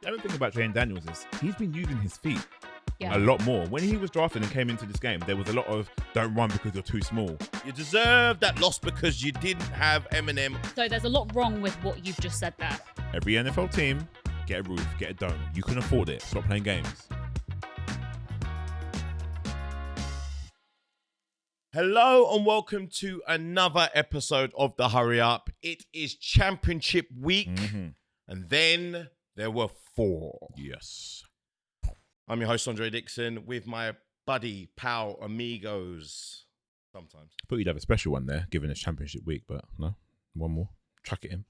The other thing about Jayden Daniels is he's been using his feet a Yeah. lot more. When he was drafted and came into this game, there was a lot of don't run because you're too small. You deserve that loss because you didn't have Eminem. So there's a lot wrong with what you've just said there. Every NFL team, get a roof, get a dome. You can afford it. Stop playing games. Hello and welcome to another episode of The Hurry Up. It is championship week, and then there were 4. Yes. I'm your host, Andre Dixon, with my buddy, pal, amigos. Sometimes. I thought you'd have a special one there, given it's championship week, but no. One more. Chuck it in.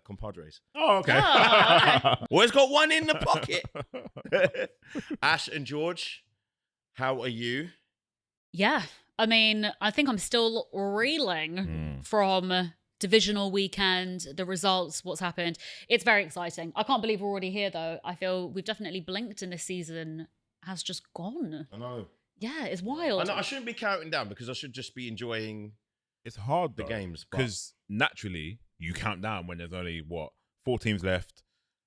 Compadres. Oh, okay. Always got one in the pocket. Ash and George, how are you? Yeah. I mean, I think I'm still reeling from divisional weekend, the results, what's happened. It's very exciting. I can't believe we're already here, though. I feel we've definitely blinked and this season has just gone. I know. Yeah, it's wild. I know. I shouldn't be counting down because I should just be enjoying It's hard, the though, games. because naturally you count down when there's only 4 teams left,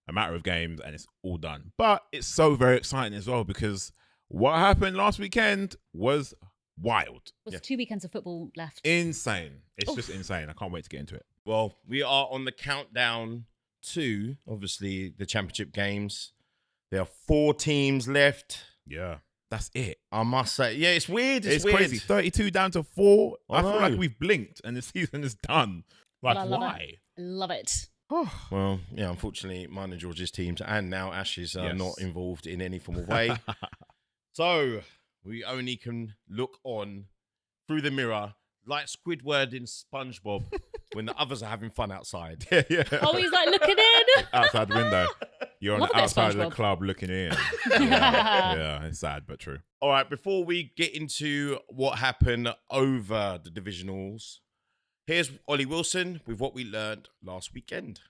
a matter of games, and it's all done. But it's so very exciting as well because what happened last weekend was wild, There's 2 weekends of football left. insane. It's just insane. I can't wait to get into it. Well, we are on the countdown to, obviously, the championship games. There are 4 teams left. Yeah, that's it. I must say, yeah, it's weird. It's weird. crazy. 32 down to 4. I I feel like know. we've blinked and the season is done. Like, But I love why? it. Love it. Well, yeah, unfortunately, mine and George's teams and now Ash's are Yes. not involved in any form of way. So we only can look on through the mirror like Squidward in SpongeBob when the others are having fun outside. yeah. Oh, he's like looking in. Outside the window. You're on Love a the bit of outside of the SpongeBob. club looking in. Yeah, it's sad but true. All right, before we get into what happened over the divisionals, here's Ollie Wilson with what we learned last weekend.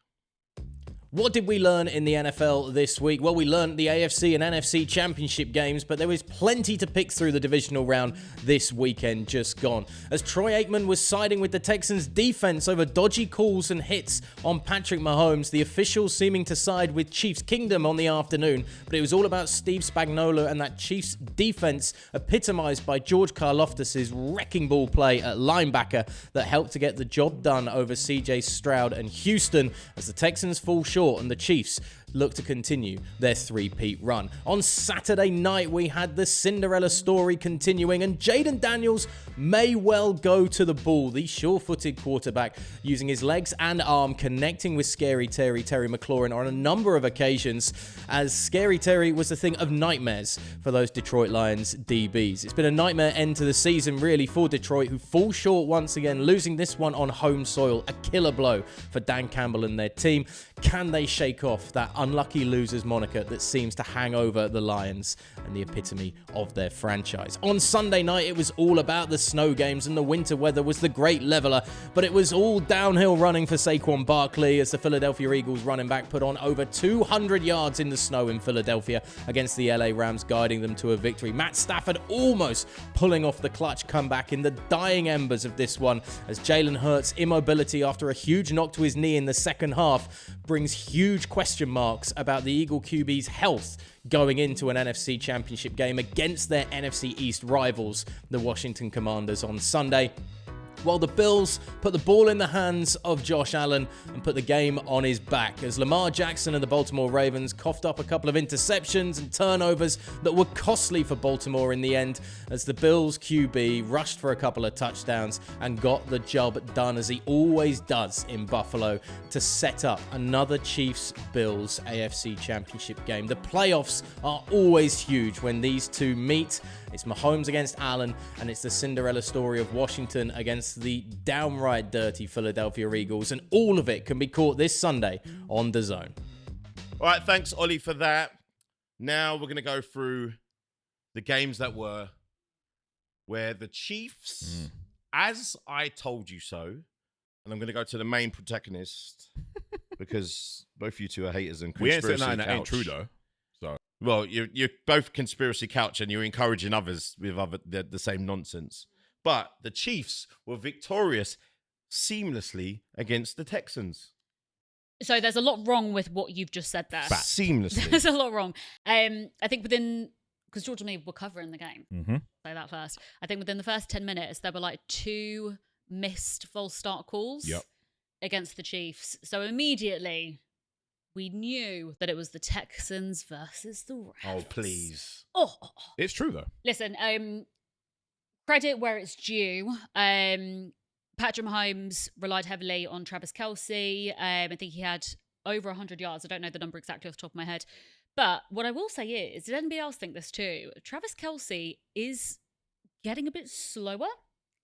What did we learn in the NFL this week? Well, we learned the AFC and NFC championship games, but there was plenty to pick through the divisional round this weekend just gone. As Troy Aikman was siding with the Texans' defense over dodgy calls and hits on Patrick Mahomes, the officials seeming to side with Chiefs Kingdom on the afternoon, but it was all about Steve Spagnuolo and that Chiefs defense epitomized by George Karlaftis' wrecking ball play at linebacker that helped to get the job done over CJ Stroud and Houston as the Texans fall short and the Chiefs look to continue their three-peat run. On Saturday night, we had the Cinderella story continuing, and Jayden Daniels may well go to the ball. The sure-footed quarterback using his legs and arm, connecting with Scary Terry McLaurin on a number of occasions, as Scary Terry was a thing of nightmares for those Detroit Lions DBs. It's been a nightmare end to the season, really, for Detroit, who fall short once again, losing this one on home soil. A killer blow for Dan Campbell and their team. Can they shake off that unlucky losers moniker that seems to hang over the Lions and the epitome of their franchise? On Sunday night, it was all about the snow games, and the winter weather was the great leveler, but it was all downhill running for Saquon Barkley as the Philadelphia Eagles running back put on over 200 yards in the snow in Philadelphia against the LA Rams, guiding them to a victory. Matt Stafford almost pulling off the clutch comeback in the dying embers of this one, as Jalen Hurts' immobility after a huge knock to his knee in the second half brings huge question marks about the Eagle QB's health going into an NFC Championship game against their NFC East rivals, the Washington Commanders, on Sunday. While the Bills put the ball in the hands of Josh Allen and put the game on his back, as Lamar Jackson and the Baltimore Ravens coughed up a couple of interceptions and turnovers that were costly for Baltimore in the end, as the Bills QB rushed for a couple of touchdowns and got the job done, as he always does in Buffalo, to set up another Chiefs-Bills AFC Championship game. The playoffs are always huge when these two meet. It's Mahomes against Allen, and it's the Cinderella story of Washington against the downright dirty Philadelphia Eagles, and all of it can be caught this Sunday on DAZN. All right, thanks, Ollie, for that. Now we're going to go through the games that were where the Chiefs, as I told you so, and I'm going to go to the main protagonist because both you two are haters and We ain't saying conspiracy nothing that ain't couch. true, though. So, Well, you're both conspiracy couch and you're encouraging others with the same nonsense. But the Chiefs were victorious seamlessly against the Texans. So there's a lot wrong with what you've just said there. Seamlessly. There's a lot wrong. I think because George and me were covering the game. Mm-hmm. Say that first. I think within the first 10 minutes, there were like 2 missed false start calls against the Chiefs. So immediately, we knew that it was the Texans versus the Rams. Oh, please. Oh. It's true, though. Listen, credit where it's due. Patrick Mahomes relied heavily on Travis Kelce. I think he had over 100 yards. I don't know the number exactly off the top of my head. But what I will say is, did anybody else think this too? Travis Kelce is getting a bit slower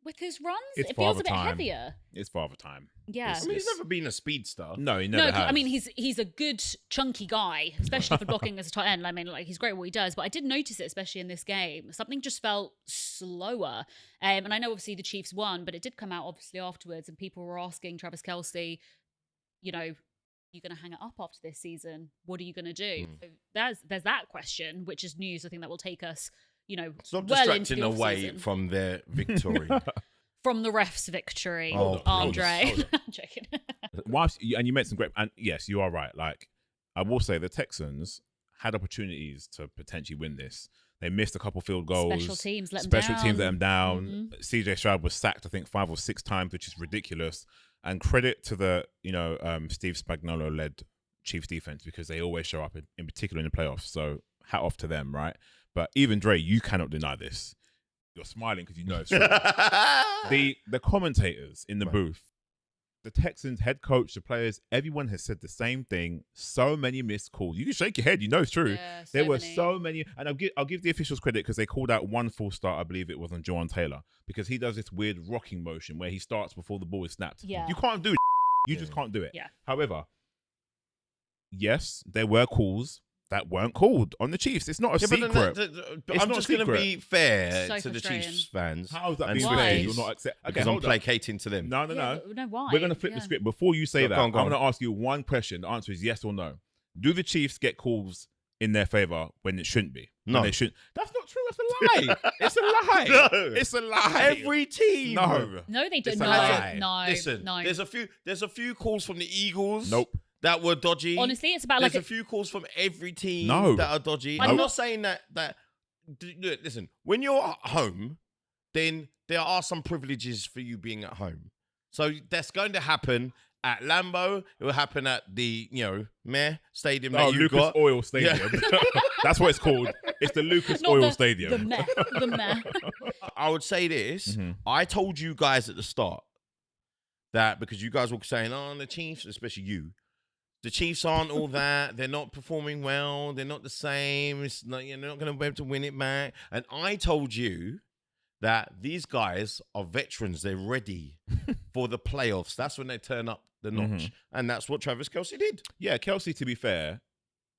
with his runs. It feels a bit heavier. It's father time. Yeah. I mean, he's never been a speedster. No, he never has. I mean, he's a good chunky guy, especially for blocking as a tight end. I mean, like, he's great at what he does, but I did notice it, especially in this game. Something just felt slower. And I know obviously the Chiefs won, but it did come out obviously afterwards, and people were asking Travis Kelce, you know, you're going to hang it up after this season. What are you going to do? So there's that question, which is news. I think that will take us, you know, Stop well into distracting the away offseason. from their victory. From the refs' victory, Oh, Andre. please. I'm joking. And you made some great, and yes, you are right. Like, I will say the Texans had opportunities to potentially win this. They missed a couple field goals. Special teams let them Special down. teams let them down. CJ Stroud was sacked, I think, 5 or 6 times, which is ridiculous. And credit to the, Steve Spagnuolo-led Chiefs defense, because they always show up, in particular in the playoffs. So hat off to them, right? But even Dre, you cannot deny this. You're smiling because you know it's true. The commentators in the booth, the Texans head coach, the players, everyone has said the same thing. So many missed calls. You can shake your head. You know it's true. Yeah, there were so many, and I'll give the officials credit because they called out one false start. I believe it was on Jawan Taylor, because he does this weird rocking motion where he starts before the ball is snapped. Yeah. You can't do it. You just can't do it. Yeah. However, yes, there were calls that weren't called on the Chiefs. It's not a secret. But I'm just going to be fair So to the frustrating. Chiefs fans. How is that and being Why? fair? Swifties, You're not accept. Okay, because I'm hold on. placating to them. No. No, why? We're going to flip the script. Before you say Go that, on, I'm go on. going to ask you one question. The answer is yes or no. Do the Chiefs get calls in their favor when it shouldn't be? No. When they shouldn't. That's not true. It's a lie. It's a lie. No. It's a lie. Every team. No. No, they It's don't. a lie. No. Listen, no. there's a few calls from the Eagles. Nope. That were dodgy. Honestly, it's about There's like a few calls from every team No. that are dodgy. I'm I'm not- not saying that. Listen, when you're at home, then there are some privileges for you being at home. So that's going to happen at Lambeau. It will happen at the stadium that you've Lucas got. Oil Stadium. That's what it's called. It's the Lucas Not Oil the Stadium. meh. I would say this. Mhm. I told you guys at the start that, because you guys were saying, oh, the Chiefs, especially you, the Chiefs aren't all that. They're not performing well. They're not the same. It's not, you're not going to be able to win it back. And I told you that these guys are veterans. They're ready for the playoffs. That's when they turn up the notch. Mhm. And that's what Travis Kelce did. Yeah, Kelce, to be fair,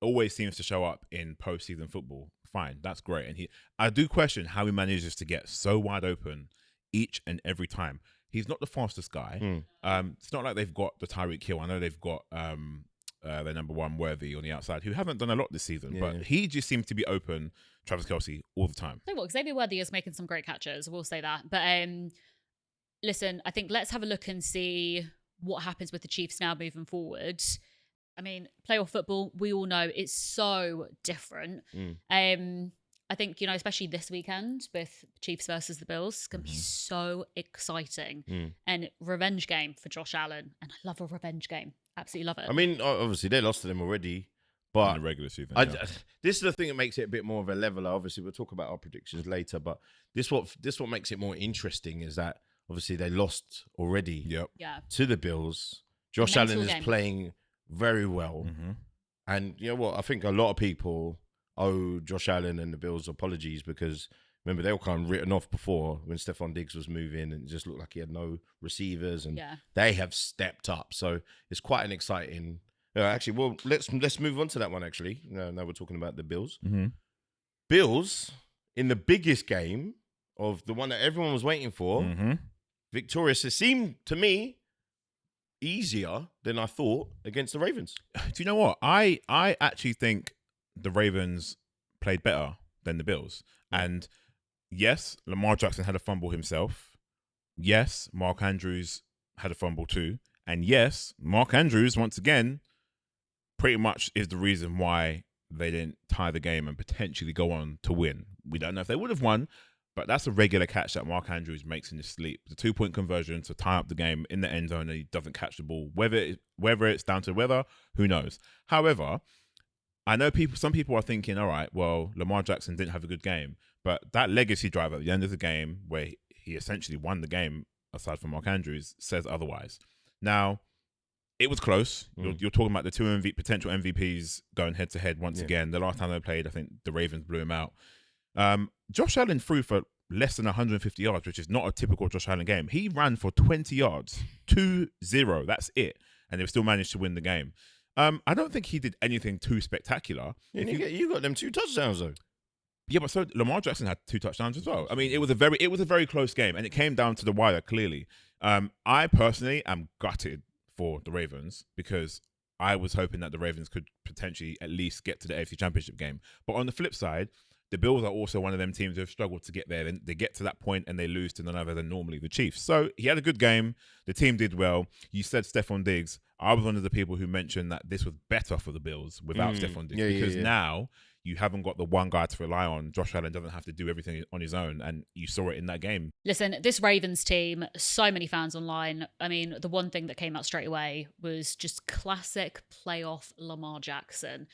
always seems to show up in postseason football. Fine, that's great. And I do question how he manages to get so wide open each and every time. He's not the fastest guy. It's not like they've got the Tyreek Hill. I know they've got their number one Worthy on the outside, who haven't done a lot this season, but he just seems to be open, Travis Kelce, all the time. So what? Xavier Worthy is making some great catches. We'll say that. But listen, I think let's have a look and see what happens with the Chiefs now moving forward. I mean, playoff football, we all know it's so different. I think, especially this weekend with Chiefs versus the Bills, it's going to be so exciting. And revenge game for Josh Allen. And I love a revenge game. Absolutely love it. I mean, obviously, they lost to them already. In But the regular season. this is the thing that makes it a bit more of a leveler. Obviously, we'll talk about our predictions later. But this what makes it more interesting is that obviously they lost already Yeah. to the Bills. Josh Mental Allen is game. playing very well. And you know what? I think a lot of people owe Josh Allen and the Bills apologies, because remember, they were kind of written off before when Stephon Diggs was moving and it just looked like he had no receivers, and they have stepped up. So it's quite an exciting. Actually, well, let's move on to that one. Actually, now we're talking about the Bills. Bills in the biggest game of the one that everyone was waiting for, victorious. It seemed to me easier than I thought against the Ravens. Do you know what? I actually think the Ravens played better than the Bills. And yes, Lamar Jackson had a fumble himself. Yes, Mark Andrews had a fumble too. And yes, Mark Andrews, once again, pretty much is the reason why they didn't tie the game and potentially go on to win. We don't know if they would have won, but that's a regular catch that Mark Andrews makes in his sleep. The 2-point conversion to tie up the game in the end zone and he doesn't catch the ball. Whether it's down to weather, who knows? However, I know some people are thinking, all right, well, Lamar Jackson didn't have a good game, but that legacy drive at the end of the game where he essentially won the game, aside from Mark Andrews, says otherwise. Now, it was close. You're talking about the two potential MVPs going head to head once again. The last time they played, I think the Ravens blew him out. Josh Allen threw for less than 150 yards, which is not a typical Josh Allen game. He ran for 20 yards, 2-0. That's it. And they still managed to win the game. I don't think he did anything too spectacular. You got them 2 touchdowns though. Yeah, but so Lamar Jackson had 2 touchdowns as well. I mean, it was a very close game, and it came down to the wire clearly. I personally am gutted for the Ravens because I was hoping that the Ravens could potentially at least get to the AFC Championship game. But on the flip side, the Bills are also one of them teams who have struggled to get there. They get to that point and they lose to none other than normally the Chiefs. So he had a good game. The team did well. You said Stephon Diggs. I was one of the people who mentioned that this was better for the Bills without Stephon Diggs because now you haven't got the one guy to rely on. Josh Allen doesn't have to do everything on his own, and you saw it in that game. Listen, this Ravens team, so many fans online. I mean, the one thing that came out straight away was just classic playoff Lamar Jackson.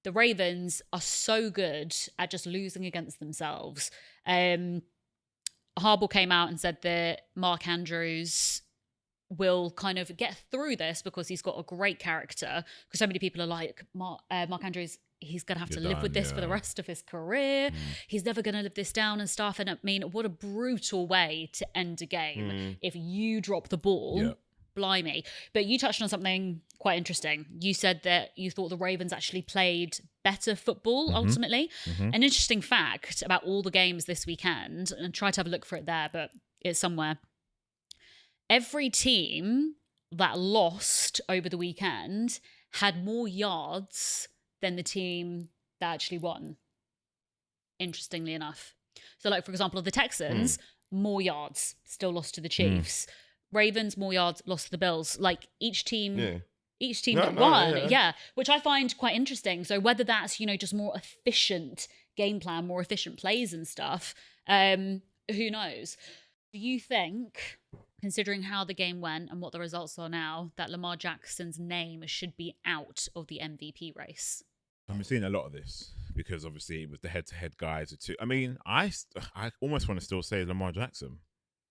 The Ravens are so good at just losing against themselves. Harbaugh came out and said that Mark Andrews will kind of get through this because he's got a great character. Because so many people are like, Mark Andrews, he's going to have to live with this for the rest of his career. He's never going to live this down and stuff. And I mean, what a brutal way to end a game if you drop the ball. Yeah. Blimey. But you touched on something quite interesting. You said that you thought the Ravens actually played better football ultimately. An interesting fact about all the games this weekend, and try to have a look for it there, but it's somewhere. Every team that lost over the weekend had more yards than the team that actually won. Interestingly enough. So like, for example, the Texans, more yards, still lost to the Chiefs. Ravens, more yards, lost to the Bills. Like each team that won, which I find quite interesting. So whether that's, just more efficient game plan, more efficient plays and stuff, who knows? Do you think, considering how the game went and what the results are now, that Lamar Jackson's name should be out of the MVP race? I'm seeing a lot of this because obviously it was the head-to-head guys. I mean, I almost want to still say Lamar Jackson.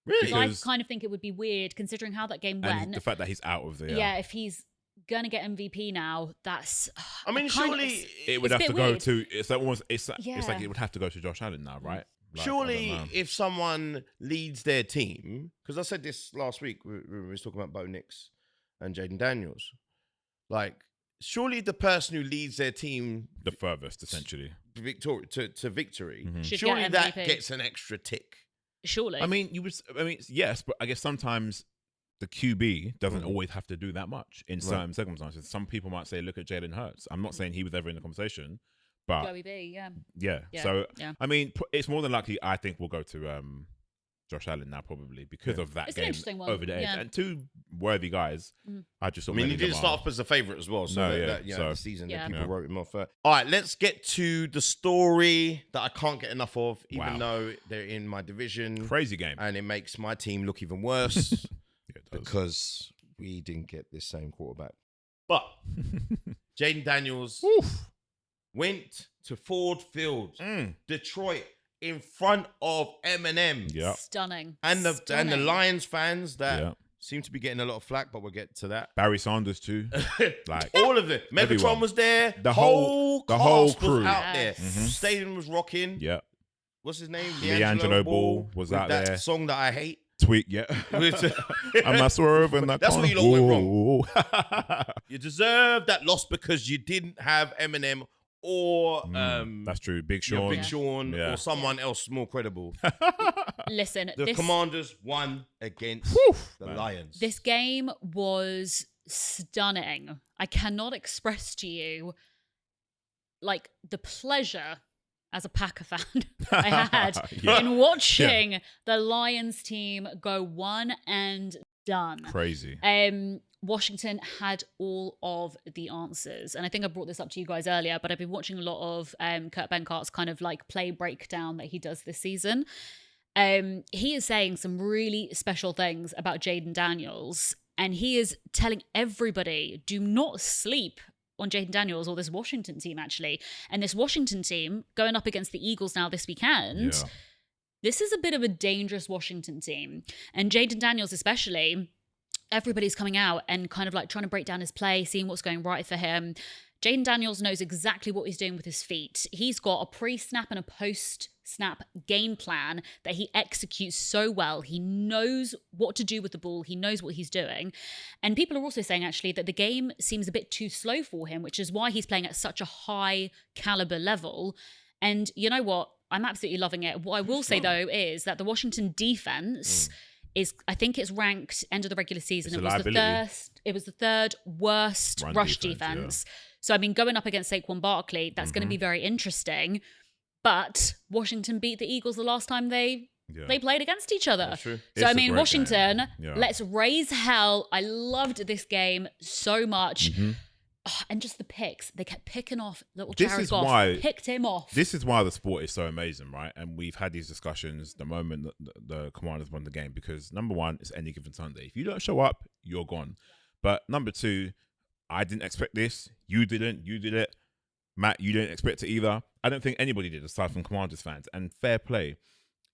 Really? I kind of think it would be weird considering how that game went. And the fact that he's out of there. Yeah, if he's going to get MVP now, that's... I mean, surely... It would have to go to... It's like it would have to go to Josh Allen now, right? Like, surely if someone leads their team... Because I said this last week, we were talking about Bo Nix and Jayden Daniels. Like, surely the person who leads their team... The furthest, essentially. To victory. Surely that gets an extra tick. Surely. I mean, yes, but I guess sometimes the QB doesn't always have to do that much in certain circumstances. Some people might say, look at Jalen Hurts. I'm not saying he was ever in the conversation, but Joey B, yeah. So, I mean, it's more than likely, I think we'll go to Josh Allen now probably because of that game over the edge. And 2 worthy guys. I just thought. I mean, he didn't start off as a favourite as well. So the season that people wrote him off. All right, let's get to the story that I can't get enough of, even though they're in my division. Crazy game, and it makes my team look even worse because we didn't get this same quarterback. But Jayden Daniels went to Ford Field, Detroit. In front of Eminem. Yeah. Stunning. And the Lions fans that seem to be getting a lot of flack, but we'll get to that. Barry Sanders too. Like all of it. Megatron everyone. Was there. The whole crew was out there. Stadium was rocking. Yeah. What's his name? Leangelo Ball was out there. That song that I hate. Tweak, yeah. I'm a swerve in that. That's where you lot went wrong. You deserve that loss because you didn't have Eminem or that's true. Big Sean, or someone else more credible. Listen, the Commanders won against the Lions. This game was stunning. I cannot express to you like the pleasure as a Packer fan I had in watching the Lions team go one and done. Crazy. Washington had all of the answers. And I think I brought this up to you guys earlier, but I've been watching a lot of Kurt Benkart's kind of like play breakdown that he does this season. He is saying some really special things about Jayden Daniels, and he is telling everybody, do not sleep on Jayden Daniels or this Washington team, actually. And this Washington team going up against the Eagles now this weekend, this is a bit of a dangerous Washington team. And Jayden Daniels especially, everybody's coming out and kind of like trying to break down his play, seeing what's going right for him. Jayden Daniels knows exactly what he's doing with his feet. He's got a pre-snap and a post-snap game plan that he executes so well. He knows what to do with the ball. He knows what he's doing. And people are also saying actually that the game seems a bit too slow for him, which is why he's playing at such a high caliber level. And you know what? I'm absolutely loving it. What I will say though is that the Washington defense is, I think it's ranked end of the regular season. It was the third worst rush defense. Yeah. So I mean, going up against Saquon Barkley, that's going to be very interesting. But Washington beat the Eagles the last time they played against each other. So I mean, Washington, let's raise hell. I loved this game so much. Oh, and just the picks. They kept picking off little Jared Goff. Picked him off. This is why the sport is so amazing, right? And we've had these discussions the moment that the Commanders won the game, because number one, it's any given Sunday. If you don't show up, you're gone. But number two, I didn't expect this. You didn't. You did it. Matt, you didn't expect it either. I don't think anybody did, aside from Commanders fans. And fair play.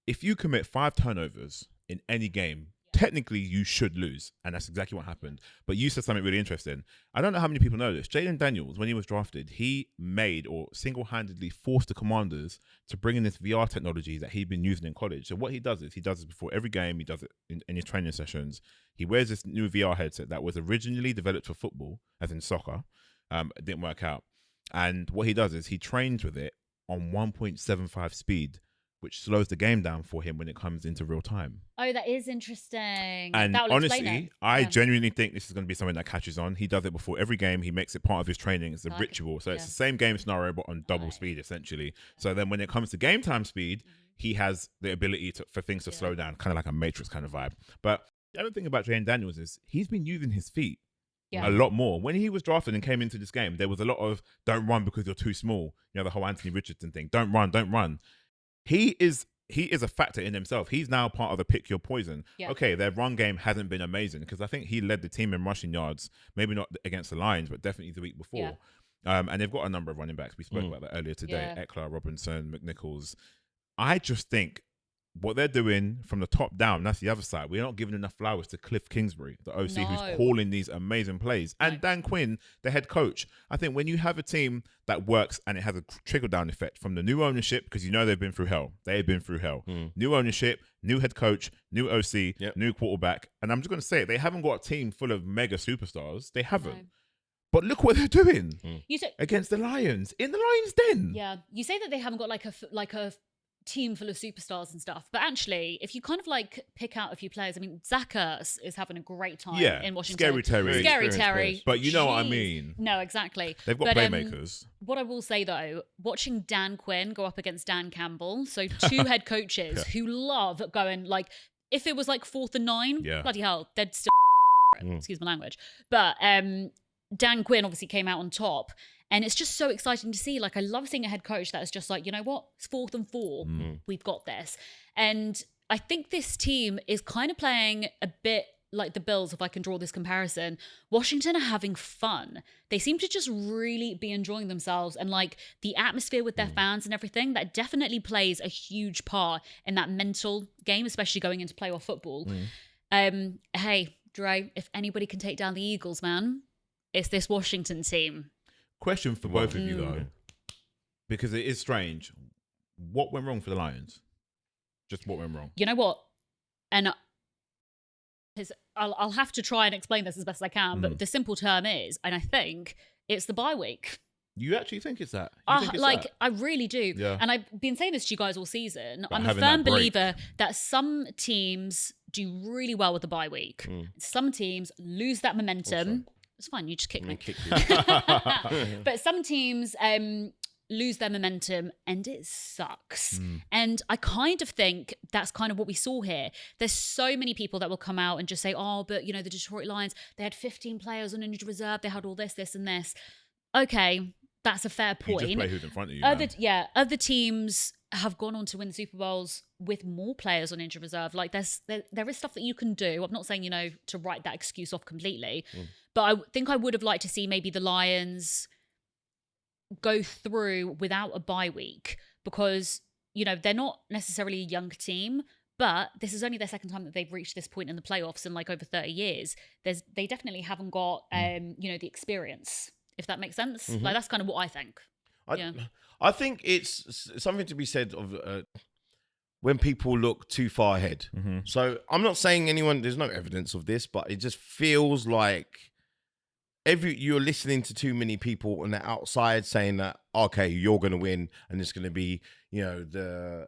If you commit 5 turnovers in any game, technically you should lose, and that's exactly what happened. But you said something really interesting. I don't know how many people know this. Jayden Daniels, when he was drafted, he made or single-handedly forced the Commanders to bring in this VR technology that he'd been using in college. So what he does is before every game. He does it in his training sessions. He wears this new VR headset that was originally developed for football, as in soccer. It didn't work out. And what he does is he trains with it on 1.75 speed, which slows the game down for him when it comes into real time. Oh, that is interesting. And honestly, I genuinely think this is going to be something that catches on. He does it before every game. He makes it part of his training. It's a ritual. So it's the same game scenario, but on double speed, essentially. So then when it comes to game time speed, he has the ability for things to slow down, kind of like a Matrix kind of vibe. But the other thing about Jayden Daniels is he's been using his feet a lot more. When he was drafted and came into this game, there was a lot of don't run because you're too small. You know, the whole Anthony Richardson thing. Don't run. He is a factor in himself. He's now part of the pick your poison. Yeah. Okay, their run game hasn't been amazing, because I think he led the team in rushing yards, maybe not against the Lions, but definitely the week before. Yeah. And they've got a number of running backs. We spoke about that earlier today. Yeah. Eckler, Robinson, McNichols. I just think what they're doing from the top down, that's the other side. We're not giving enough flowers to Cliff Kingsbury, the OC, who's calling these amazing plays. And Dan Quinn, the head coach. I think when you have a team that works and it has a trickle-down effect from the new ownership, because you know they've been through hell. They've been through hell. New ownership, new head coach, new OC, new quarterback. And I'm just going to say it, they haven't got a team full of mega superstars. They haven't. No. But look what they're doing against the Lions, in the Lions' den. Yeah. You say that they haven't got like a team full of superstars and stuff, but actually if you kind of like pick out a few players, I mean, Zach Ertz is having a great time in Washington. Scary Terry. But you know what I mean. No, exactly. They've got playmakers. What I will say though, watching Dan Quinn go up against Dan Campbell, so two head coaches who love going like, if it was like 4th and 9, bloody hell, they'd still excuse my language. But Dan Quinn obviously came out on top. And it's just so exciting to see. Like, I love seeing a head coach that is just like, you know what? It's 4th and 4. We've got this. And I think this team is kind of playing a bit like the Bills, if I can draw this comparison. Washington are having fun. They seem to just really be enjoying themselves. And like the atmosphere with their fans and everything, that definitely plays a huge part in that mental game, especially going into playoff football. Hey, Dre, if anybody can take down the Eagles, man, it's this Washington team. Question for both of you though, because it is strange. What went wrong for the Lions? Just what went wrong? You know what? And I'll have to try and explain this as best I can, but the simple term is, and I think it's the bye week. You actually think it's that? I really do. Yeah. And I've been saying this to you guys all season. I'm a firm believer that some teams do really well with the bye week. Some teams lose that momentum. It's fine, you just kick me. Kick you. But some teams lose their momentum, and it sucks. And I kind of think that's kind of what we saw here. There's so many people that will come out and just say, oh, but the Detroit Lions, they had 15 players on injured reserve, they had all this, this, and this. Okay, that's a fair point. You just play who's in front of you. Other teams have gone on to win the Super Bowls with more players on injured reserve. Like there is stuff that you can do. I'm not saying, to write that excuse off completely, but I think I would have liked to see maybe the Lions go through without a bye week, because they're not necessarily a young team, but this is only their second time that they've reached this point in the playoffs in like over 30 years. They definitely haven't got the experience, if that makes sense. Like that's kind of what I think. I think it's something to be said of when people look too far ahead. So I'm not saying there's no evidence of this, but it just feels like you're listening to too many people on the outside saying that, okay, you're going to win, and it's going to be, the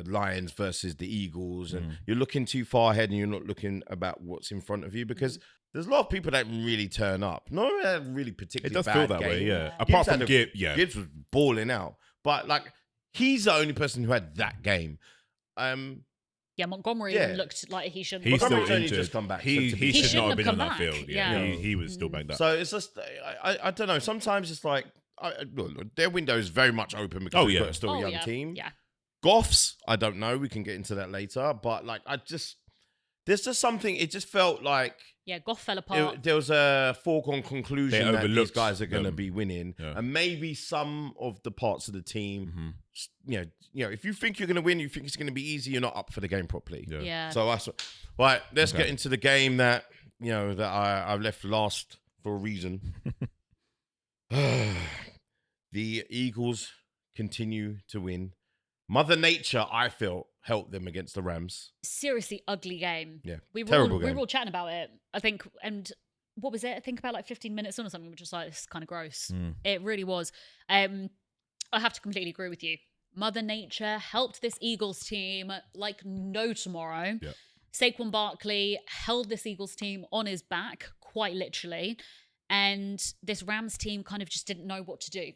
Lions versus the Eagles, and you're looking too far ahead, and you're not looking about what's in front of you, because there's a lot of people that really turn up. Not really particularly. It does bad feel that game. way, yeah. Apart from Gibbs, Gibbs was balling out, but like he's the only person who had that game. Montgomery looked like he shouldn't. He's still only injured. Just come back. He should not have been on that back. field. Yeah. He was still banged up. So it's just, I don't know. Sometimes it's like, look, their window is very much open because they've got still a young team. Yeah. Goff's, I don't know. We can get into that later. But like, there's just something, it just felt like. Yeah, Goff fell apart. There was a foregone conclusion that these guys are going to them. be winning. Yeah. And maybe some of the parts of the team, if you think you're going to win, you think it's going to be easy, you're not up for the game properly. Yeah. So that's right. Let's get into the game that, that I left last for a reason. The Eagles continue to win. Mother Nature, I feel, helped them against the Rams. Seriously ugly game. Yeah, we terrible were game. all chatting about it, I think, and what was it? I think about like 15 minutes on or something, which was like, this is kind of gross. It really was. I have to completely agree with you. Mother Nature helped this Eagles team like no tomorrow. Yeah. Saquon Barkley held this Eagles team on his back, quite literally, and this Rams team kind of just didn't know what to do.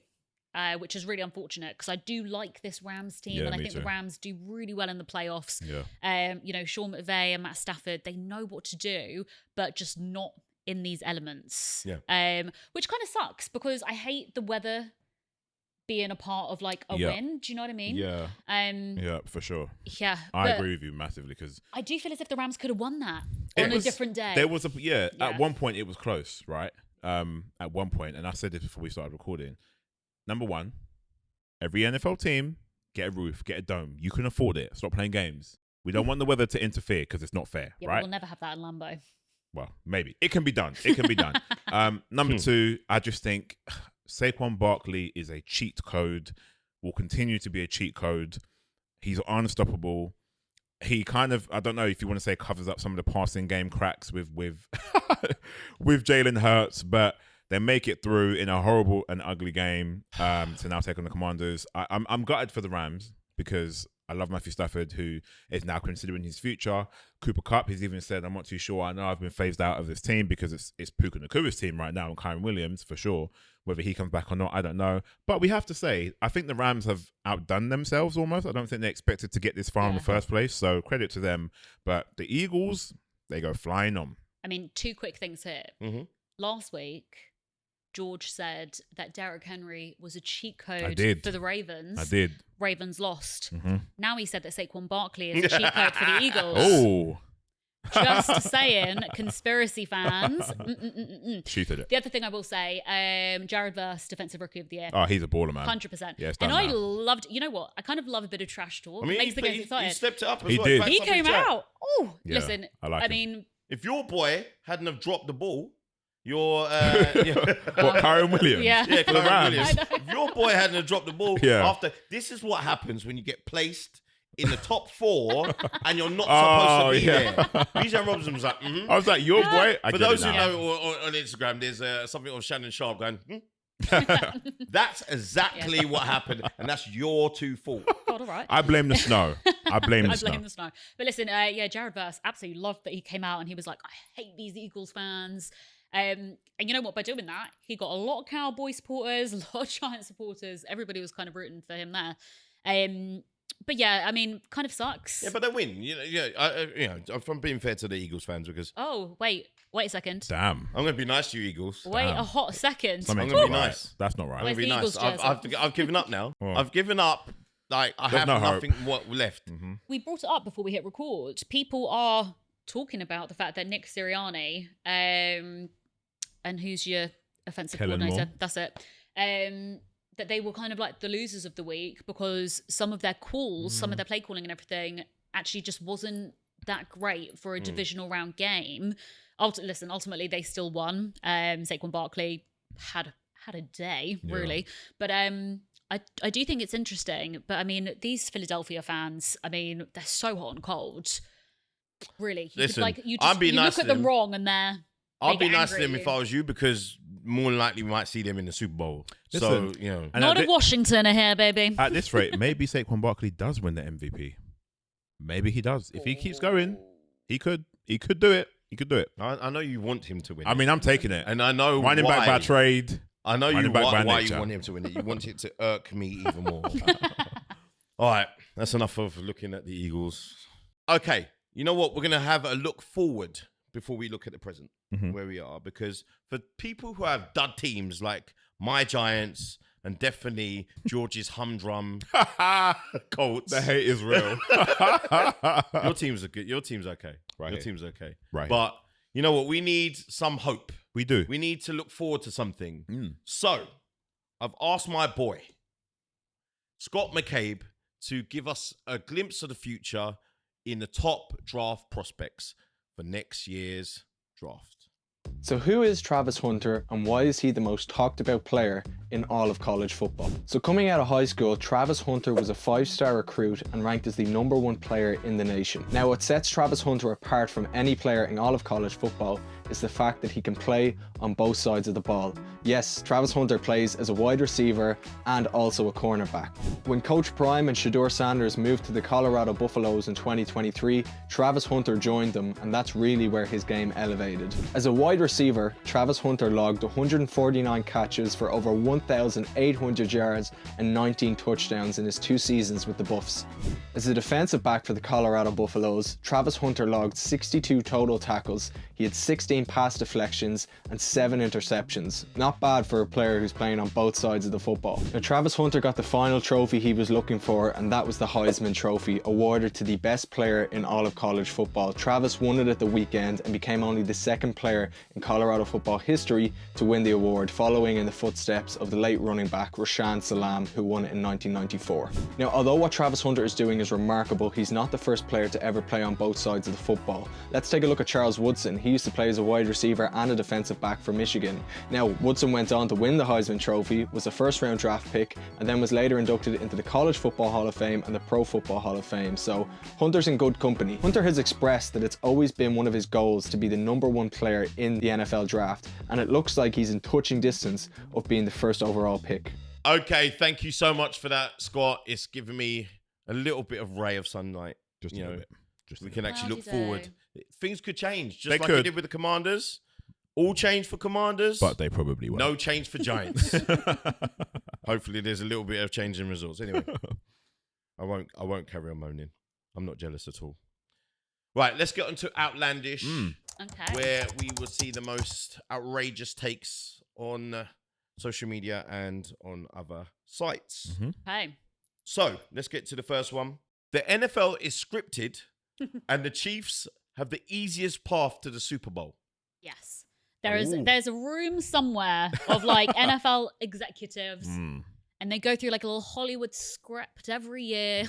Which is really unfortunate, because I do like this Rams team, and I think the Rams do really well in the playoffs. Yeah. Sean McVay and Matt Stafford, they know what to do, but just not in these elements. Yeah. Which kind of sucks, because I hate the weather being a part of like a win. Do you know what I mean? Yeah. Yeah, for sure. Yeah. I agree with you massively, because I do feel as if the Rams could have won that on a different day. There was at one point it was close, right? At one point, and I said this before we started recording. Number one, every NFL team, get a roof, get a dome. You can afford it. Stop playing games. We don't want the weather to interfere, because it's not fair, right? We'll never have that in Lambeau. Well, maybe. It can be done. It can be done. Number two, I just think Saquon Barkley is a cheat code, will continue to be a cheat code. He's unstoppable. He kind of, I don't know if you want to say covers up some of the passing game cracks with Jalen Hurts, but they make it through in a horrible and ugly game to now take on the Commanders. I'm gutted for the Rams, because I love Matthew Stafford, who is now considering his future. Cooper Kupp, he's even said, I'm not too sure. I know I've been phased out of this team because it's Puka Nakuma's team right now, and Kyron Williams for sure. Whether he comes back or not, I don't know. But we have to say, I think the Rams have outdone themselves almost. I don't think they expected to get this far in the first place. So credit to them. But the Eagles, they go flying on. I mean, two quick things here. Mm-hmm. Last week, George said that Derrick Henry was a cheat code for the Ravens. I did. Ravens lost. Mm-hmm. Now he said that Saquon Barkley is a cheat code for the Eagles. Oh. Just saying, conspiracy fans. Cheated it. The other thing I will say, Jared Verse, Defensive Rookie of the Year. Oh, he's a baller, man. 100%. Yeah, and I loved, you know what? I kind of love a bit of trash talk. I mean, makes the games exciting. He stepped it up as he well. Did. He came out. Oh, yeah, listen, I mean, if your boy hadn't have dropped the ball, your Kyron Williams? Yeah, Kyron Williams. I know. If your boy hadn't have dropped the ball after, this is what happens when you get placed in the top 4 and you're not supposed to be there. Bijan Robinson was like, I was like, your boy? For those who know on Instagram, there's something of Shannon Sharp going, That's exactly what happened, and that's your two fault. God, all right. I blame the snow. I blame the snow. But listen, Jared Verse absolutely loved that he came out and he was like, I hate these Eagles fans. And you know what? By doing that, he got a lot of Cowboy supporters, a lot of Giant supporters. Everybody was kind of rooting for him there. But yeah, I mean, kind of sucks. Yeah, but they win. If I'm being fair to the Eagles fans, because Oh, wait a second. Damn. I'm going to be nice to you, Eagles. Wait Damn. a hot second. Something's I'm gonna not be right. nice. That's not right. I'm Where's going to be the nice. Eagles jersey? I've given up now. Oh. I've given up. Like, I There's have no hope. nothing left. We brought it up before we hit record. People are talking about the fact that Nick Sirianni, and who's your offensive Kellen coordinator? Moore. That's it. That they were kind of like the losers of the week because some of their calls, some of their play calling and everything actually just wasn't that great for a divisional round game. Ultimately, they still won. Saquon Barkley had a day, really. But I do think it's interesting. But I mean, these Philadelphia fans, I mean, they're so hot and cold. Really. Listen, you I'll be nice look to at them them. wrong and I'll they be get nice to angry them at if you. I was you, because more than likely we might see them in the Super Bowl. Listen, So, you know. And Not at a Washington here, baby. At this rate, maybe Saquon Barkley does win the MVP. Maybe he does. If he keeps going, he could do it. He could do it. I know you want him to win. I mean, I'm taking it. and I know Running why. back by trade. I know you running back by why you nature. want him to win it. You want it to irk me even more. All right, that's enough of looking at the Eagles. Okay, you know what? We're going to have a look forward before we look at the present, where we are. Because for people who have dud teams like my Giants and definitely George's humdrum Colts, The hate is real. your teams are good. Your team's okay. Right Your here. team's okay. Right here. But you know what? We need some hope. We do. We need to look forward to something. So, I've asked my boy, Scott McCabe, to give us a glimpse of the future in the top draft prospects for next year's draft. So who is Travis Hunter and why is he the most talked about player in all of college football? So coming out of high school, Travis Hunter was a 5-star recruit and ranked as the #1 player in the nation. Now what sets Travis Hunter apart from any player in all of college football is the fact that he can play on both sides of the ball. Yes, Travis Hunter plays as a wide receiver and also a cornerback. When Coach Prime and Shedeur Sanders moved to the Colorado Buffaloes in 2023, Travis Hunter joined them, and that's really where his game elevated. As a wide receiver, Travis Hunter logged 149 catches for over 1,800 yards and 19 touchdowns in his 2 seasons with the Buffs. As a defensive back for the Colorado Buffaloes, Travis Hunter logged 62 total tackles. He had 16 pass deflections and 7 interceptions. Not bad for a player who's playing on both sides of the football. Now, Travis Hunter got the final trophy he was looking for, and that was the Heisman Trophy, awarded to the best player in all of college football. Travis won it at the weekend and became only the 2nd player in Colorado football history to win the award, following in the footsteps of the late running back Rashaan Salam, who won it in 1994. Now, although what Travis Hunter is doing is remarkable, he's not the first player to ever play on both sides of the football. Let's take a look at Charles Woodson. He used to play as a wide receiver and a defensive back for Michigan. Now, Woodson went on to win the Heisman Trophy, was a first-round draft pick, and then was later inducted into the College Football Hall of Fame and the Pro Football Hall of Fame. So, Hunter's in good company. Hunter has expressed that it's always been one of his goals to be the #1 player in the NFL draft, and it looks like he's in touching distance of being the first overall pick. Okay, thank you so much for that, Scott. It's given me a little bit of ray of sunlight. Just a You little know, bit. Just a we little can actually look Howdy-do. forward. Things could change, just They like could. it did with the Commanders. All change for Commanders, But they probably will. no change for Giants. Hopefully, there's a little bit of change in results. Anyway, I won't carry on moaning. I'm not jealous at all. Right, let's get on to Outlandish, Okay. where we will see the most outrageous takes on social media and on other sites. Okay. So let's get to the first one. The NFL is scripted, and the Chiefs have the easiest path to the Super Bowl. Yes. Ooh. There's a room somewhere of like NFL executives, and they go through like a little Hollywood script every year.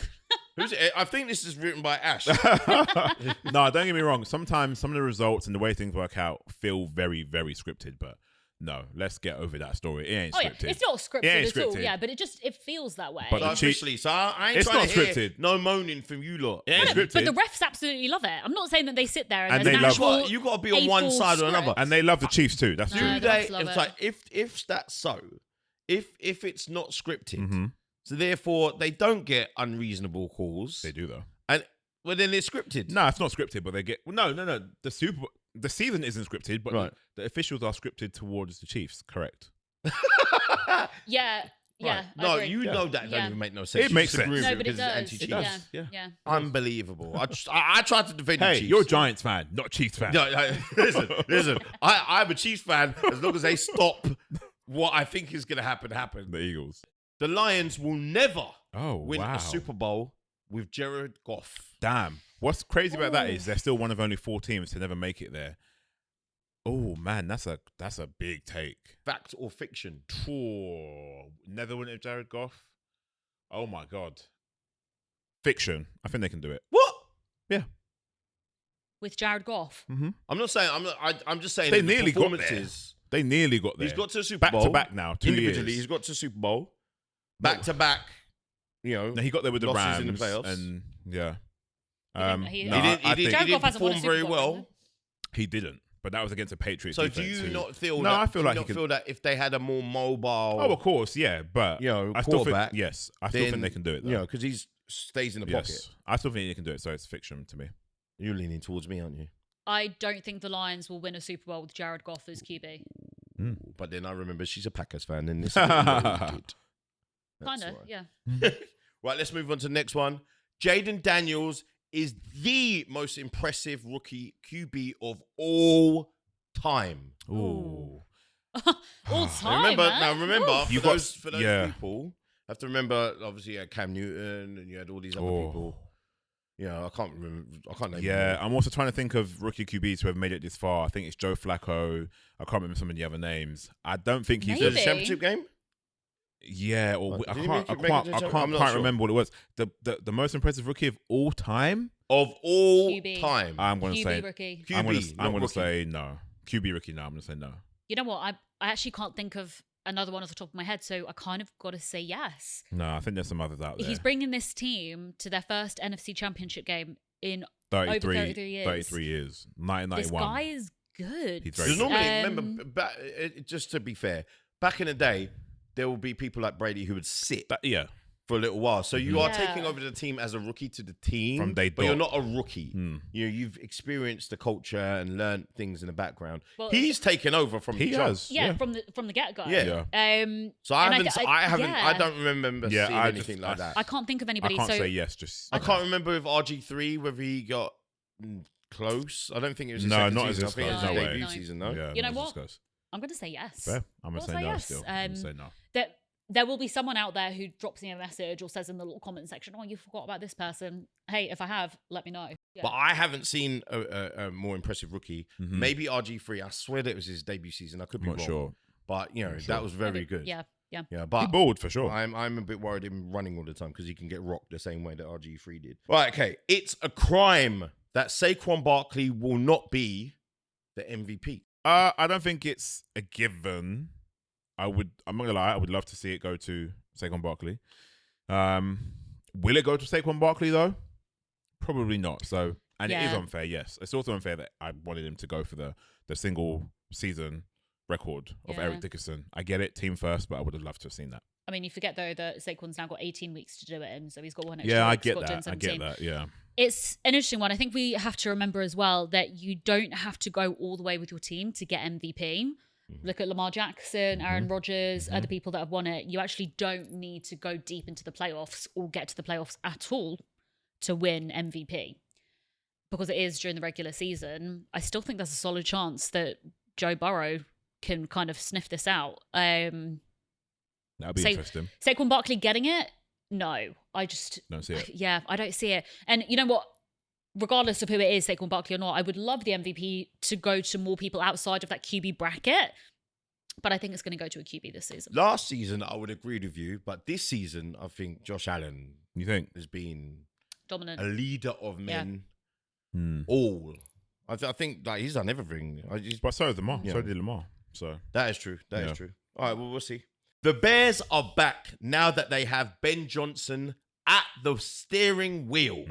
Who's it? I think this is written by Ash. No, don't get me wrong. Sometimes some of the results and the way things work out feel very, very scripted. But no, let's get over that story. It ain't Oh yeah, scripted. it's not scripted It ain't at all. scripted. Yeah, but it feels that way. But So the Chiefs- officially, so I ain't It's trying not to hear scripted. no moaning from you lot. It ain't But scripted. the refs absolutely love it. I'm not saying that they sit there and, And there's they an love- actual You got to be on one A4 side or script. another. And they love the Chiefs too. That's No, true. the Do they? refs love It's it. like if that's so, if it's not scripted, Mm-hmm. so therefore they don't get unreasonable calls. They do though. And well, then it's scripted. No, it's not scripted, but they get no. The the season isn't scripted, but Right. the officials are scripted towards the Chiefs. Correct. Yeah. Yeah. Right. I No, agree. you know that Yeah. don't even make no sense. It You makes just agree sense. with No, but it because it's does. anti-Chiefs. does. Yeah. Yeah. Yeah. Unbelievable. I tried to defend the Hey, Chiefs. you're a Giants fan, not a Chiefs fan. No, listen. I'm a Chiefs fan as long as they stop what I think is going to happen. The Eagles. The Lions will never win wow. a Super Bowl with Jared Goff. Damn. What's crazy about that is they're still one of only 4 teams to never make it there. Oh man, that's a big take. Fact or fiction? Never win with Jared Goff. Oh my god. Fiction. I think they can do it. What? Yeah. With Jared Goff. Mm-hmm. I'm not saying. I'm just saying. They that the nearly got there. performances- They nearly got there. He's got to the Super back Bowl to back now. 2 individually. years. He's got to Super Bowl back to back. You know, No, he got there with the losses Rams in the playoffs. and yeah. He no, didn't- I think Jared he Goff didn't hasn't won a perform Super very Bowl, well. hasn't he didn't. But that was against the Patriots. So do defense you who- not feel? No, that, I feel do like you he not could. feel that if they had a more mobile, Oh, of course, yeah, but you know, I still quarterback, think yes, I still think they can do it. Though. You know, because he stays in the pocket. Yes, I still think they can do it. So it's fiction to me. You're leaning towards me, aren't you? I don't think the Lions will win a Super Bowl with Jared Goff as QB. But then I remember she's a Packers fan, and this is good. Kind of, why. yeah. Right, let's move on to the next one. Jayden Daniels is the most impressive rookie QB of all time. Ooh. All time. Remember, Ooh. You for got- those yeah. people, have to remember. Obviously, you had Cam Newton, and you had all these other people. You know, I can't remember. I can't name. Yeah, them. I'm also trying to think of rookie QBs who have made it this far. I think it's Joe Flacco. I can't remember some of the other names. I don't think he's. Maybe. The championship game. Yeah, or Did I he can't. make it I can't. to I the- can't I'm not quite sure. remember what it was. The most impressive rookie of all time. Of all QB. time. I'm going to QB say. rookie. QB, I'm going not to rookie. say no. QB rookie. No, I'm going to say no. You know what? I actually can't think of another one off the top of my head, so I kind of got to say yes. No, I think there's some others out there. He's bringing this team to their first NFC Championship game in 33, over 33 years. 33 years. This 1991. guy is good. He's very Because good. normally, remember, just to be fair, back in the day, there will be people like Brady who would sit Yeah. for a little while. So you are Yeah. taking over the team as a rookie to the team, From day but you're dot. not a rookie. Hmm. You've experienced the culture and learned things in the background. Well, He's taken over from He the jump. has. yeah, from the get go. Yeah. And So I haven't. yeah. I don't remember Yeah, seeing I anything just- like that. I can't think of I anybody. can't so say yes. Just I can't remember with RG3 whether he got close. I don't think it was his No, second not as season. I this think it was goes. his No way. debut No. season, though. Yeah, You know let's what? discuss. I'm going to say yes. Fair. I'm We'll gonna say say no. yes. Still, I'm gonna say no. That there will be someone out there who drops me a message or says in the little comment section, "Oh, you forgot about this person." Hey, if I have, let me know. Yeah. But I haven't seen a more impressive rookie. Mhm. Maybe RG3. I swear that it was his debut season. I could be I'm not wrong. sure. But, you know, Not that sure. was very Maybe- good. Yeah, yeah. Yeah, He but balled for sure. I'm a bit worried him running all the time because he can get rocked the same way that RG3 did. Right, okay. It's a crime that Saquon Barkley will not be the MVP. I don't think it's a given. I'm not gonna lie. I would love to see it go to Saquon Barkley. Will it go to Saquon Barkley though? Probably not. So, and it is Yeah. unfair. Yes, it's also unfair that I wanted him to go for the single season record of Yeah. Eric Dickerson. I get it, team first, but I would have loved to have seen that. I mean, you forget though that Saquon's now got 18 weeks to do it in, so he's got one extra. Yeah, I week. get Scott doing that. I get 17. that. Yeah. It's an interesting one. I think we have to remember as well that you don't have to go all the way with your team to get MVP. Look at Lamar Jackson, Aaron Rodgers, other people that have won it. You actually don't need to go deep into the playoffs or get to the playoffs at all to win MVP. Because it is during the regular season, I still think there's a solid chance that Joe Burrow can kind of sniff this out. That'd be Sa- interesting. Saquon Barkley getting it? No. I just Don't see it. Yeah, I don't see it. And you know what? Regardless of who it is, Saquon Barkley or not, I would love the MVP to go to more people outside of that QB bracket. But I think it's going to go to a QB this season. Last season, I would agree with you. But this season, I think Josh Allen You think? has been Dominant. a leader of men Hmm. all. I think like, he's done everything. But so did Lamar. Yeah. So did Lamar. So That is true. That is Yeah. true. All right, well, we'll see. The Bears are back now that they have Ben Johnson at the steering wheel.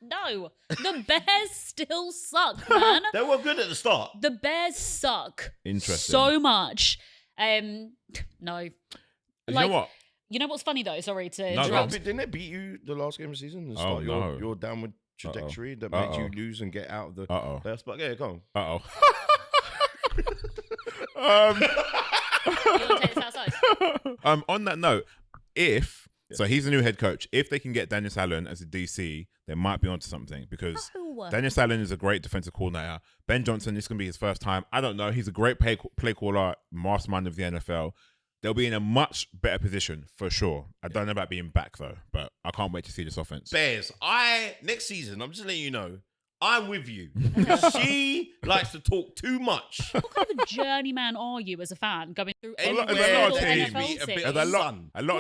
No, the Bears still suck, man. They were good at the start. The Bears suck Interesting. so much. No. you Like, know what? You know what's funny though? Sorry to No, interrupt. Didn't it beat you the last game of the season? And Oh, start? no. You're down with trajectory that made you lose and get out of the playoffs. But yeah, go on. You want to take this outside? On that note, so he's the new head coach. If they can get Daniel Allen as a DC, they might be onto something because Daniel Allen is a great defensive coordinator. Ben Johnson, this is going to be his first time. I don't know. He's a great play caller, mastermind of the NFL. They'll be in a much better position for sure. I don't know about being back though, but I can't wait to see this offense. Bears, next season, I'm just letting you know, I'm with you. She likes to talk too much. What kind of a journeyman are you as a fan going through A lot of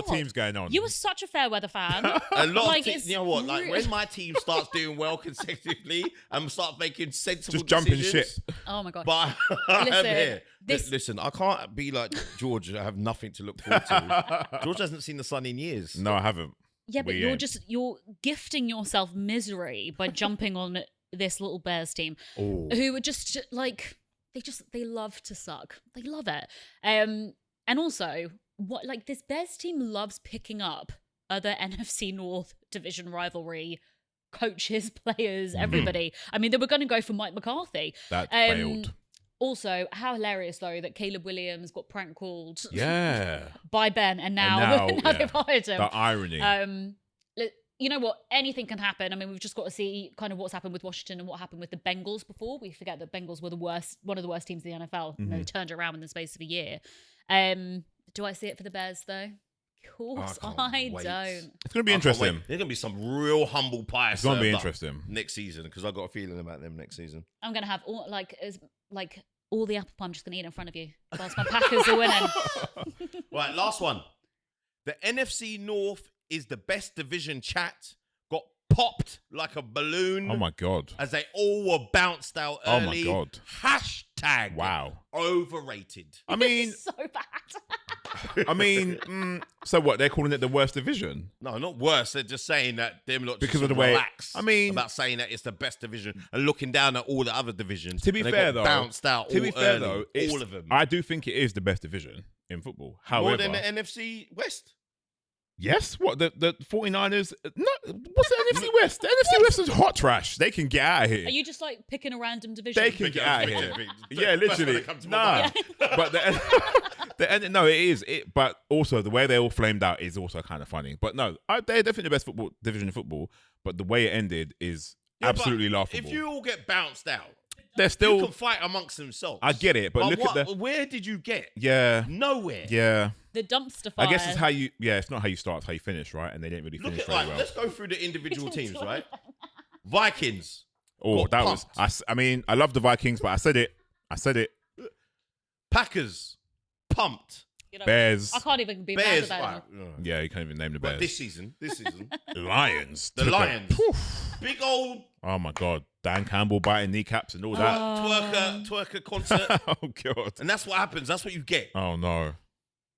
teams going on. You were such a fair weather fan. A lot of teams, you know what? Like when my team starts doing well consecutively and start making sensible just jumping decisions, shit. Oh my god! But I'm here. Listen, I can't be like George. I have nothing to look forward to. George hasn't seen the sun in years. No, I haven't. Yeah, but you're gifting yourself misery by jumping on this little Bears team, who are just like they love to suck. They love it. And also, this Bears team loves picking up other NFC North division rivalry coaches, players, everybody. I mean, they were going to go for Mike McCarthy. That failed. Also, how hilarious though that Caleb Williams got prank called by Ben, and now they've hired him. The irony. You know what? Anything can happen. I mean, we've just got to see kind of what's happened with Washington and what happened with the Bengals before. We forget that Bengals were one of the worst teams in the NFL, and they turned around in the space of a year. Do I see it for the Bears though? Of course, I don't. It's going to be interesting. There's going to be some real humble pie. It's going to be interesting next season because I've got a feeling about them next season. I'm going to have all the apple pie I'm just going to eat in front of you whilst my Packers are winning. Right, last one. The NFC North is the best division. Chat got popped like a balloon. Oh my god! As they all were bounced out early. Oh my god! Hashtag wow. Overrated. I mean, so bad. I mean, so what? They're calling it the worst division? No, not worse. They're just saying that them lot because just of the way. Relax I mean, about saying that it's the best division and looking down at all the other divisions. To be fair, though, bounced out. To be fair, though, all of them. I do think it is the best division in football. However, more than the NFC West. Yes, what the 49ers? No, what's the NFC West? The NFC West is hot trash. They can get out of here. Are you just like picking a random division? They can get out of here. Yeah, literally. Nah, but no, it is. But also the way they all flamed out is also kind of funny. But no, they're definitely the best football division in football. But the way it ended is absolutely laughable. If you all get bounced out, they're still you can fight amongst themselves. I get it, but look at where did you get? Yeah, nowhere. Yeah. The dumpster fire. I guess it's how you. Yeah, it's not how you start; it's how you finish, right? And they didn't really finish very well. Let's go through the individual teams, right? Vikings. Oh, that pumped. Was. I mean, I love the Vikings, but I said it. Packers. Pumped. You know, Bears. I can't even be Bears. Mad Yeah, you can't even name the Bears. This season. Lions. The Lions. Big old. Oh my god, Dan Campbell biting kneecaps and all that. Twerker concert. Oh god. And that's what happens. That's what you get. Oh no.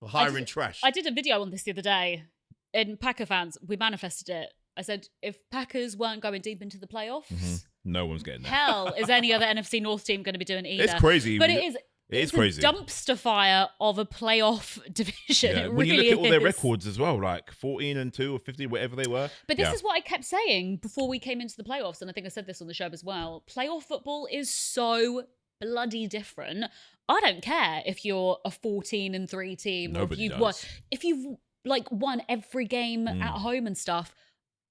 Hiring trash. I did a video on this the other day. In Packer fans, we manifested it. I said, if Packers weren't going deep into the playoffs, no one's getting that. Hell is any other NFC North team going to be doing either. It's crazy. But it is crazy. A dumpster fire of a playoff division. Yeah. It when really you look at all their is. records as well, like 14-2 or 50, whatever they were. But this is what I kept saying before we came into the playoffs, and I think I said this on the show as well. Playoff football is so bloody different. I don't care if you're a 14-3 team. Nobody or does. if you've won every game at home and stuff.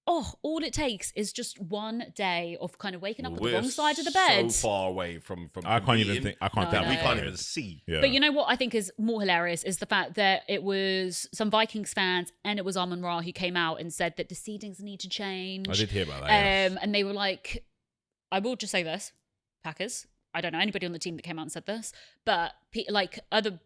Oh, all it takes is just one day of kind of waking up on the wrong side of the bed. So far away from I can't even think. I can't think. We can't even see. Yeah. But you know what I think is more hilarious is the fact that it was some Vikings fans and it was Amon-Ra who came out and said that the seedings need to change. I did hear about that. Yes. And they were like, I will just say this, Packers. I don't know anybody on the team that came out and said this, but other